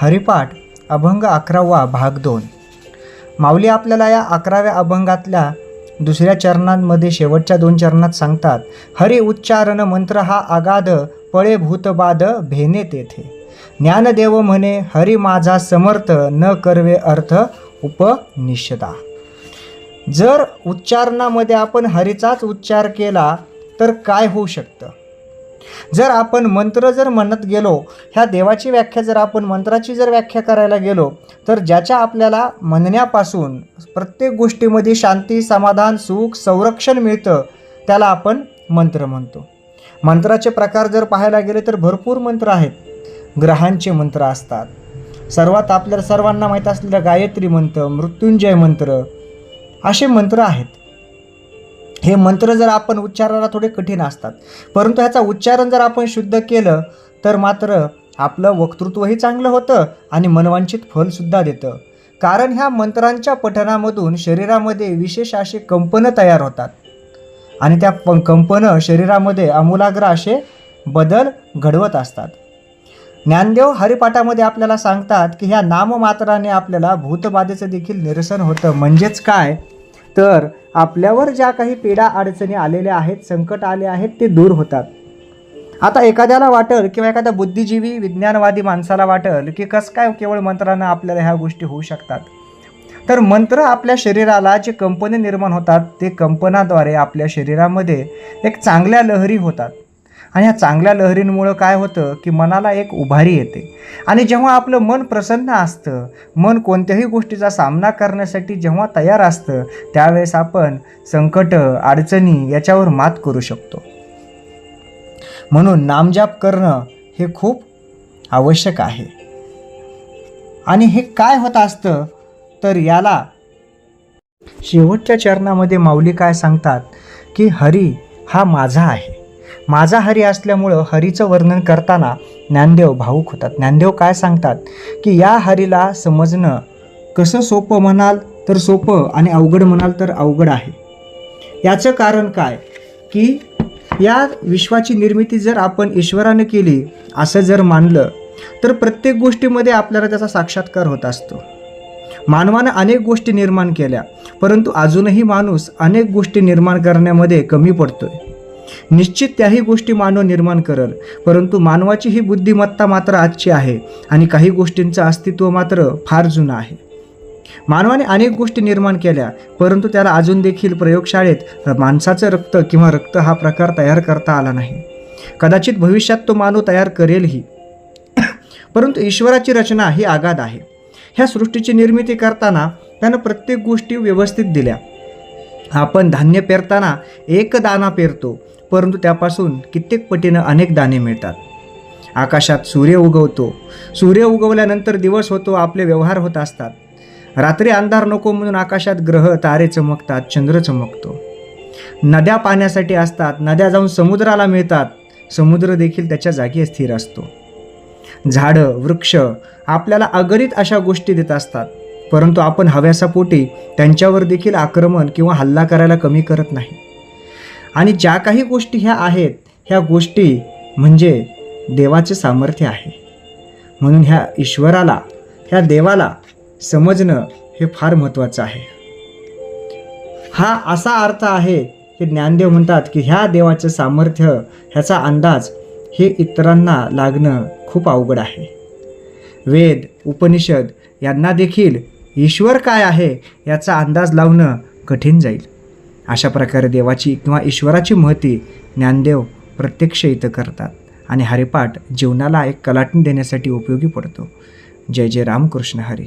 हरिपाठ अभंग 11वा भाग 2। माऊली आपल्याला या 11व्या अभंगातल्या दुसऱ्या चरणांमध्ये शेवटच्या 2 चरणात सांगतात, हरि उच्चारण मंत्र हा आगाध, पळे भूतबाध भेने तेथे। ज्ञानदेव म्हणे हरि माझा समर्थ, न करवे अर्थ उपनिषदा। जर उच्चारणामध्ये आपण हरीचाच उच्चार केला तर काय होऊ शकतं? जर आपण मंत्र म्हणत गेलो, ह्या देवाची व्याख्या जर आपण मंत्राची व्याख्या करायला गेलो, तर ज्याच्या आपल्याला म्हणण्यापासून प्रत्येक गोष्टीमध्ये शांती, समाधान, सुख, संरक्षण मिळतं, त्याला आपण मंत्र म्हणतो। मंत्राचे प्रकार जर पाहायला गेले तर भरपूर मंत्र आहेत। ग्रहांचे मंत्र असतात, सर्वात आपल्याला सर्वांना माहीत असलेलं गायत्री मंत्र, मृत्युंजय मंत्र, असे मंत्र आहेत। हे मंत्र जर आपण उच्चारायला थोडे कठीण असतात, परंतु ह्याचा उच्चारण जर आपण शुद्ध केलं तर मात्र आपलं वक्तृत्वही चांगलं होतं आणि मनवांचित फलसुद्धा देतं। कारण ह्या मंत्रांच्या पठणामधून शरीरामध्ये विशेष असे कंपनं तयार होतात आणि त्या कंपनं शरीरामध्ये आमूलाग्र असे बदल घडवत असतात। ज्ञानदेव हरिपाठामध्ये आपल्याला सांगतात की ह्या नाममात्राने आपल्याला भूतबाधेचं देखील निरसन होतं। म्हणजेच काय तर आपल्यावर ज्या काही पीडा अडचणी आलेल्या आहेत, संकट आले आहेत, ते दूर होतात। आता एखाद्याला वाटेल किंवा एखादा बुद्धिजीवी विज्ञानवादी माणसाला वाटेल की कसं काय केवळ मंत्रानं आपल्याला ह्या गोष्टी होऊ शकतात? तर मंत्र आपल्या शरीराला जे कंपने निर्माण होतात, ते कंपनाद्वारे आपल्या शरीरामध्ये एक चांगल्या लहरी होतात आणि ह्या चांगल्या लहरींमुळं काय होतं की मनाला एक उभारी येते आणि जेव्हा आपलं मन प्रसन्न असतं, मन कोणत्याही गोष्टीचा सामना करण्यासाठी जेव्हा तयार असतं, त्यावेळेस आपण संकट, अडचणी याच्यावर मात करू शकतो। म्हणून नामजाप करणं हे खूप आवश्यक आहे। आणि हे काय होत असतं तर याला शेवटच्या चरणामध्ये माऊली काय सांगतात की हरी हा माझा आहे। माझा हरी असल्यामुळं हरीचं वर्णन करताना ज्ञानदेव भावुक होतात। ज्ञानदेव काय सांगतात की या हरीला समजणं कसं सोपं म्हणाल तर सोपं आणि अवघड म्हणाल तर अवघड आहे। याचं कारण काय की या विश्वाची निर्मिती जर आपण ईश्वराने केली असं जर मानलं तर प्रत्येक गोष्टीमध्ये आपल्याला त्याचा साक्षात्कार होत असतो। मानवानं अनेक गोष्टी निर्माण केल्या, परंतु अजूनही माणूस अनेक गोष्टी निर्माण करण्यामध्ये कमी पडतोय। निश्चित त्याही गोष्टी मानव निर्माण करेल, परंतु मानवाची ही बुद्धिमत्ता मात्र आजची आहे आणि काही गोष्टींचं अस्तित्व मात्र फार जुनं आहे। मानवाने अनेक गोष्टी निर्माण केल्या, परंतु त्याला अजून देखील प्रयोगशाळेत माणसाचं रक्त किंवा रक्त हा प्रकार तयार करता आला नाही। कदाचित भविष्यात तो मानव तयार करेलही, परंतु ईश्वराची रचना ही आगाध आहे। ह्या सृष्टीची निर्मिती करताना त्यानं प्रत्येक गोष्टी व्यवस्थित दिल्या। आपण धान्य पेरताना एक दाणा पेरतो, परंतु त्यापासून कित्येक पटीनं अनेक दाणे मिळतात। आकाशात सूर्य उगवतो, सूर्य उगवल्यानंतर दिवस होतो, आपले व्यवहार होत असतात। रात्री अंधार नको म्हणून आकाशात ग्रह तारे चमकतात, चंद्र चमकतो। नद्या पाण्यासाठी असतात, नद्या जाऊन समुद्राला मिळतात, समुद्र देखील त्याच्या जागी स्थिर असतो। झाडं, वृक्ष आपल्याला अगणित अशा गोष्टी देत असतात, परंतु आपण हव्यासापोटी त्यांच्यावर देखील आक्रमण किंवा हल्ला करायला कमी करत नाही। आणि ज्या काही गोष्टी ह्या आहेत, ह्या गोष्टी म्हणजे देवाचे सामर्थ्य आहे। म्हणून ह्या ईश्वराला, ह्या देवाला समजणं हे फार महत्त्वाचं आहे। हा असा अर्थ आहे की ज्ञानदेव म्हणतात की ह्या देवाचं सामर्थ्य, ह्याचा अंदाज हे इतरांना लागणं खूप अवघड आहे। वेद, उपनिषद यांना देखील ईश्वर काय आहे याचा अंदाज लावणं कठीण जाईल। अशा प्रकारे देवाची किंवा ईश्वराची महती ज्ञानदेव प्रत्यक्ष इथं करतात आणि हरिपाठ जीवनाला एक कलाटणी देण्यासाठी उपयोगी पडतो। जय जय रामकृष्ण हरी।